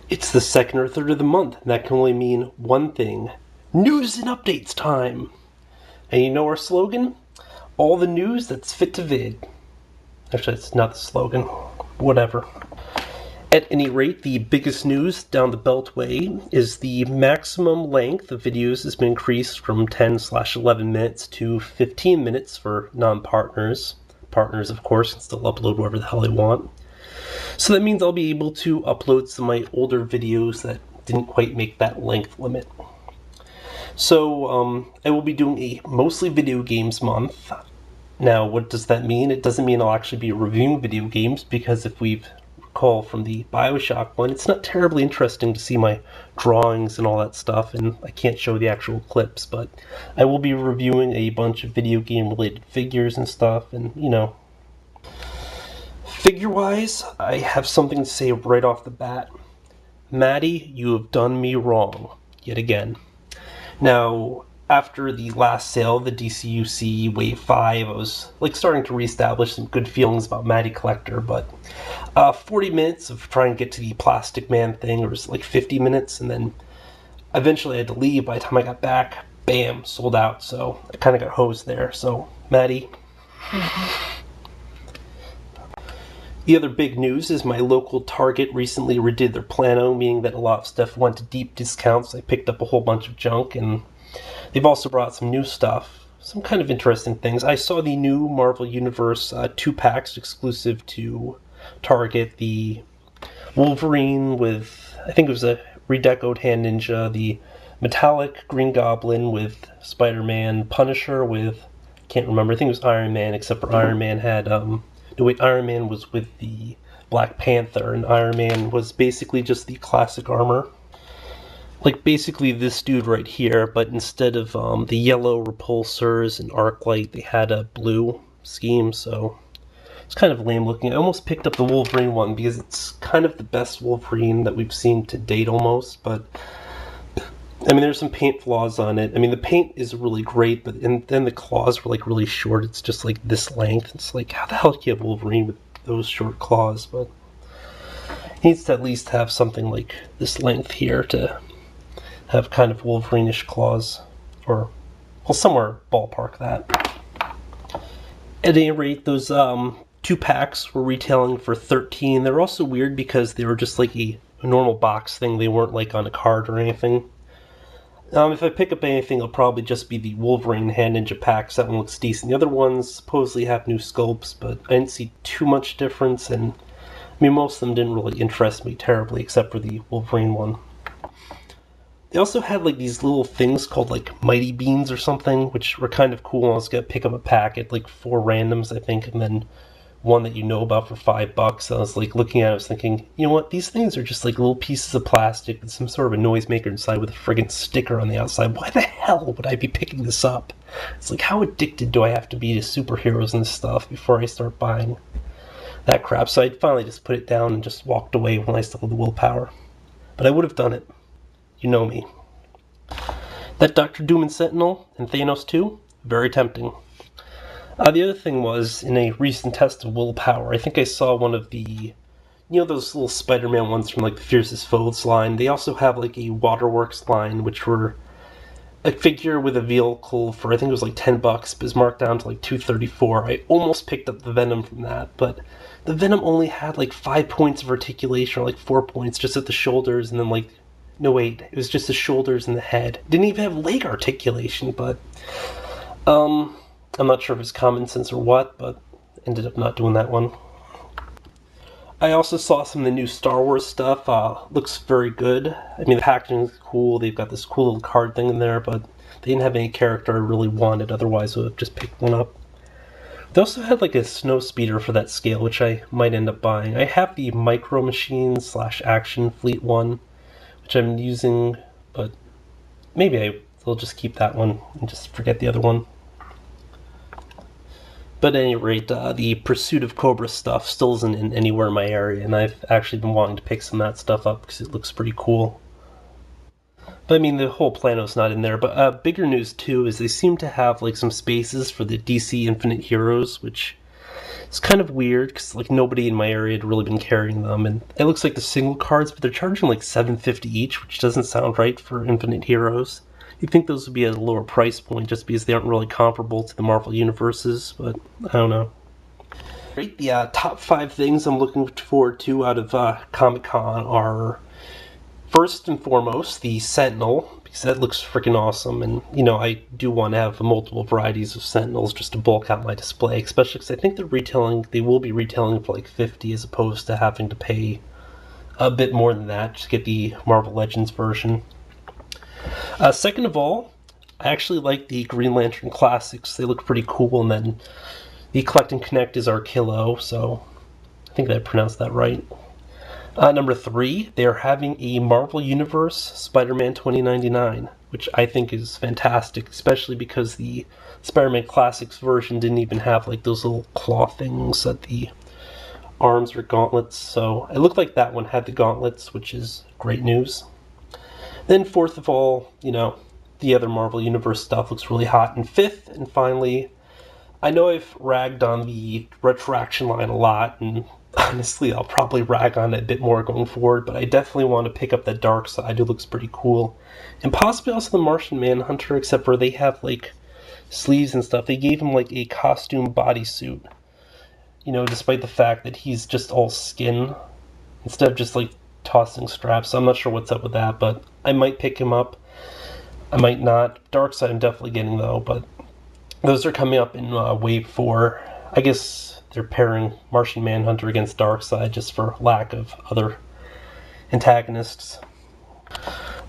It's the second or third of the month, and that can only mean one thing. News and updates time! And you know our slogan? All the news that's fit to vid. Actually, it's not the slogan. Whatever. At any rate, the biggest news down the Beltway is the maximum length of videos has been increased from 10/11 minutes to 15 minutes for non-partners. Partners, of course, can still upload whatever the hell they want. So that means I'll be able to upload some of my older videos that didn't quite make that length limit. So I will be doing a mostly video games month. Now, what does that mean? It doesn't mean I'll actually be reviewing video games, because if we recall from the Bioshock one, it's not terribly interesting to see my drawings and all that stuff, and I can't show the actual clips, but I will be reviewing a bunch of video game related figures and stuff, and figure-wise, I have something to say right off the bat. Maddie, you have done me wrong, yet again. Now, after the last sale, the DCUC Wave 5, I was starting to reestablish some good feelings about Maddie Collector, but 40 minutes of trying to get to the Plastic Man thing, it was 50 minutes, and then eventually I had to leave. By the time I got back, bam, sold out, so I kind of got hosed there. So, Maddie. The other big news is my local Target recently redid their plano, meaning that a lot of stuff went to deep discounts. I picked up a whole bunch of junk, and they've also brought some new stuff, some kind of interesting things. I saw the new Marvel Universe 2-packs exclusive to Target, the Wolverine with, I think it was a redecoed Hand Ninja, the metallic Green Goblin with Spider-Man, Punisher with, can't remember, I think it was Iron Man, except for Iron Man had, Iron Man was with the Black Panther, and Iron Man was basically just the classic armor. Basically this dude right here, but instead of the yellow repulsors and arc light, they had a blue scheme, so it's kind of lame looking. I almost picked up the Wolverine one because it's kind of the best Wolverine that we've seen to date almost, but I mean, there's some paint flaws on it. I mean, the paint is really great, but then the claws were really short. It's just this length. It's how the hell do you have Wolverine with those short claws? But he needs to at least have something like this length here to have kind of Wolverine-ish claws, or somewhere ballpark that. At any rate, those 2-packs were retailing for $13. They're also weird because they were just a normal box thing. They weren't on a card or anything. If I pick up anything, it'll probably just be the Wolverine Hand Ninja packs. That one looks decent. The other ones supposedly have new sculpts, but I didn't see too much difference, and I mean, most of them didn't really interest me terribly, except for the Wolverine one. They also had these little things called Mighty Beans or something, which were kind of cool. I was gonna pick up a pack at 4 randoms, I think, and then one that you know about for $5. I was looking at it, I was thinking, you know what, these things are just little pieces of plastic with some sort of a noisemaker inside with a friggin' sticker on the outside. Why the hell would I be picking this up? It's how addicted do I have to be to superheroes and stuff before I start buying that crap? So I finally just put it down and just walked away when I still had the willpower. But I would have done it. You know me. That Doctor Doom and Sentinel and Thanos 2, very tempting. The other thing was, in a recent test of willpower, I think I saw one of the, those little Spider-Man ones from the Fiercest Foes line. They also have a Waterworks line, which were a figure with a vehicle for, I think it was $10, but was marked down to $234. I almost picked up the Venom from that, but the Venom only had 5 points of articulation, or 4 points just at the shoulders, and then no wait, it was just the shoulders and the head. Didn't even have leg articulation, but I'm not sure if it's common sense or what, but ended up not doing that one. I also saw some of the new Star Wars stuff. Looks very good. I mean, the packaging is cool. They've got this cool little card thing in there, but they didn't have any character I really wanted. Otherwise, I would have just picked one up. They also had a snow speeder for that scale, which I might end up buying. I have the Micro Machines / Action Fleet one, which I'm using, but maybe I'll just keep that one and just forget the other one. But at any rate, the Pursuit of Cobra stuff still isn't anywhere in my area, and I've actually been wanting to pick some of that stuff up because it looks pretty cool. But I mean, the whole plano's not in there. But bigger news too is they seem to have some spaces for the DC Infinite Heroes, which It's kind of weird because like nobody in my area had really been carrying them, and it looks like the single cards, but they're charging like $7.50 each, which doesn't sound right for Infinite Heroes. You'd think those would be at a lower price point just because they aren't really comparable to the Marvel universes, but I don't know. Right, the top 5 things I'm looking forward to out of Comic-Con are, first and foremost, the Sentinel, because that looks freaking awesome, and, you know, I do want to have multiple varieties of Sentinels just to bulk out my display, especially because I think they will be retailing for like $50 as opposed to having to pay a bit more than that to get the Marvel Legends version. Second of all, I actually like the Green Lantern Classics. They look pretty cool, and then the Collect and Connect is Archillo, so I think I pronounced that right. Number 3, they are having a Marvel Universe Spider-Man 2099, which I think is fantastic, especially because the Spider-Man Classics version didn't even have like those little claw things at the arms or gauntlets, so it looked like that one had the gauntlets, which is great news. Then fourth of all, you know, the other Marvel Universe stuff looks really hot. And fifth, and finally, I know I've ragged on the retroaction line a lot, and honestly, I'll probably rag on it a bit more going forward, but I definitely want to pick up that Dark Side. It looks pretty cool. And possibly also the Martian Manhunter, except for they have, like, sleeves and stuff. They gave him, like, a costume bodysuit, you know, despite the fact that he's just all skin, instead of just, like, tossing straps. So I'm not sure what's up with that, but I might pick him up. I might not. Dark Side I'm definitely getting, though, but those are coming up in Wave 4. I guess they're pairing Martian Manhunter against Darkseid just for lack of other antagonists.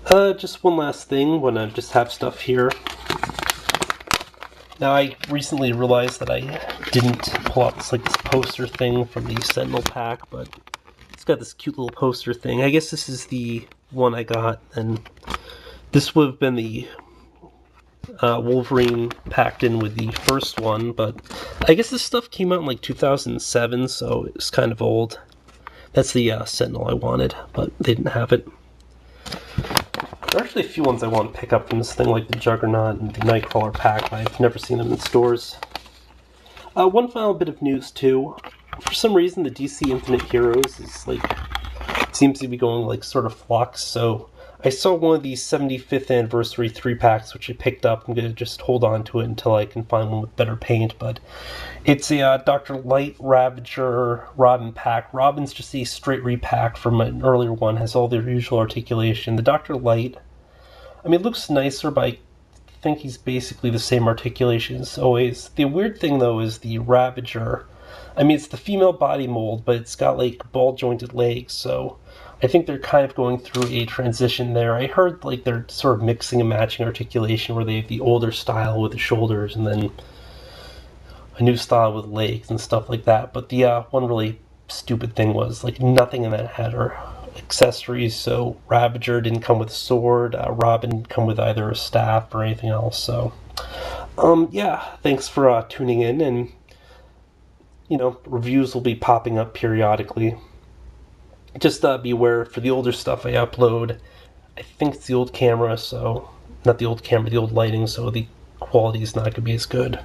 Just one last thing when I just have stuff here. Now, I recently realized that I didn't pull out this poster thing from the Sentinel pack, but it's got this cute little poster thing. I guess this is the one I got, and this would have been the Wolverine packed in with the first one, but I guess this stuff came out in like 2007, so it's kind of old. That's the Sentinel I wanted, but they didn't have it. There are actually a few ones I want to pick up from this thing, like the Juggernaut and the Nightcrawler pack, but I've never seen them in stores. One final bit of news, too. For some reason, the DC Infinite Heroes is, seems to be going, sort of flux, so I saw one of these 75th anniversary 3-packs, which I picked up. I'm going to just hold on to it until I can find one with better paint, but it's a Dr. Light Ravager Robin pack. Robin's just a straight repack from an earlier one, has all their usual articulation. The Dr. Light, I mean, it looks nicer, but I think he's basically the same articulation as always. The weird thing, though, is the Ravager. I mean, it's the female body mold, but it's got, ball-jointed legs, so I think they're kind of going through a transition there. I heard, they're sort of mixing and matching articulation where they have the older style with the shoulders and then a new style with legs and stuff like that. But the one really stupid thing was, nothing in that had are accessories, so Ravager didn't come with a sword, Robin didn't come with either a staff or anything else, so yeah, thanks for tuning in, and reviews will be popping up periodically. Just be aware, for the older stuff I upload, I think it's the old camera, so, not the old camera, the old lighting, so the quality is not going to be as good.